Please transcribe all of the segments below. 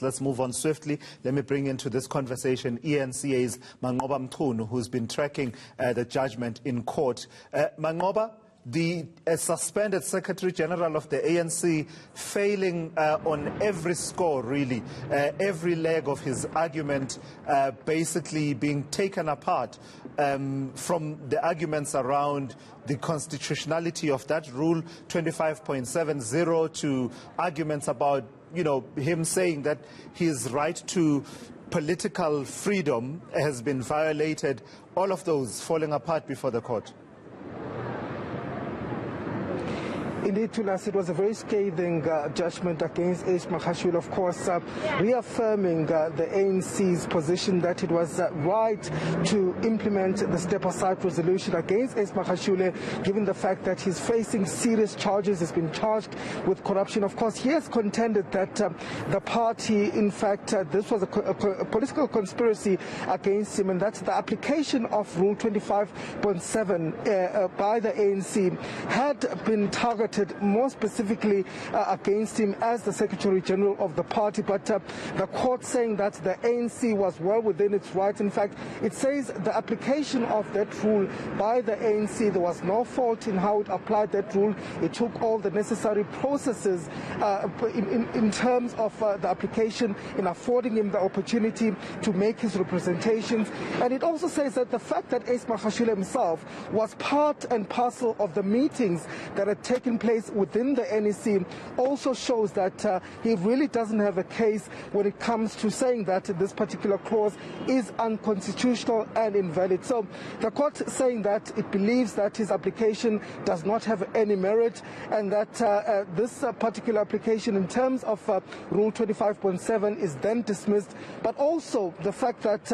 Let's move on swiftly. Let me bring into this conversation eNCA's Manqoba Mchunu, who's been tracking the judgment in court. Manqoba, the suspended Secretary General of the ANC failing on every score, really, every leg of his argument basically being taken apart from the arguments around the constitutionality of that rule 25.70 to arguments about him saying that his right to political freedom has been violated, all of those falling apart before the court. Indeed, Tulas, it was a very scathing judgment against Magashule, of course, reaffirming the ANC's position that it was right to implement the step-aside resolution against Magashule, given the fact that he's facing serious charges. He's been charged with corruption. Of course, he has contended that the party, in fact, this was a political conspiracy against him, and that the application of Rule 25.7 by the ANC had been targeted more specifically against him as the Secretary General of the party. But the court saying that the ANC was well within its rights. In fact, it says the application of that rule by the ANC, there was no fault in how it applied that rule. It took all the necessary processes in terms of the application, in affording him the opportunity to make his representations. And it also says that the fact that Magashule himself was part and parcel of the meetings that had taken place within the NEC also shows that he really doesn't have a case when it comes to saying that this particular clause is unconstitutional and invalid. So the court saying that it believes that his application does not have any merit, and that this particular application in terms of Rule 25.7 is then dismissed. But also the fact that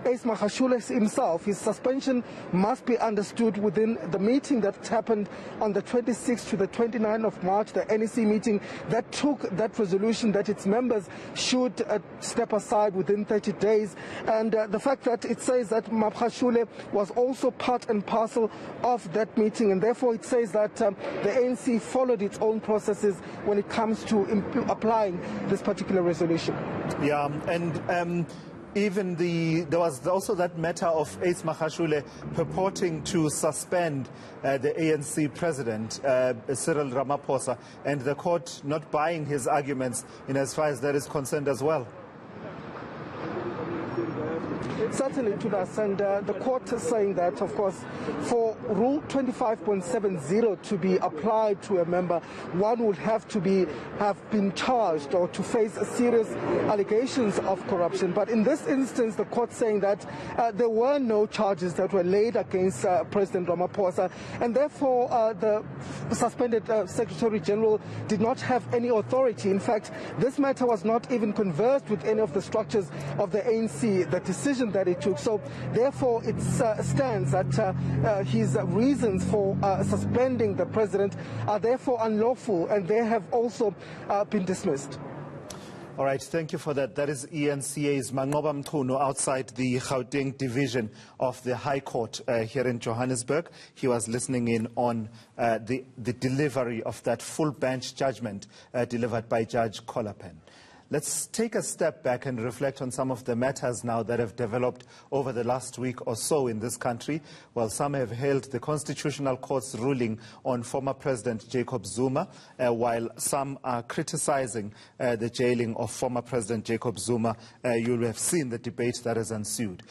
Magashule himself, his suspension must be understood within the meeting that happened on the 26th to the 29th of March, the NEC meeting that took that resolution that its members should step aside within 30 days. And the fact that it says that Magashule was also part and parcel of that meeting, and therefore it says that the ANC followed its own processes when it comes to applying this particular resolution. Yeah, and even there was also that matter of Magashule purporting to suspend the ANC president, Cyril Ramaphosa, and the court not buying his arguments in as far as that is concerned as well. Certainly, to us, and the court is saying that, of course, for Rule 25.70 to be applied to a member, one would have been charged or to face serious allegations of corruption. But in this instance, the court saying that there were no charges that were laid against President Ramaphosa, and therefore the suspended Secretary General did not have any authority. In fact, this matter was not even conversed with any of the structures of the ANC, the decision that it took. So therefore it stands that his reasons for suspending the president are therefore unlawful, and they have also been dismissed. All right, thank you for that. That is eNCA's Manqoba Mchunu outside the Gauteng division of the High Court here in Johannesburg. He was listening in on the delivery of that full bench judgment delivered by Judge Kolapen. Let's take a step back and reflect on some of the matters now that have developed over the last week or so in this country. Well, some have hailed the Constitutional Court's ruling on former President Jacob Zuma, while some are criticizing the jailing of former President Jacob Zuma. You'll have seen the debate that has ensued.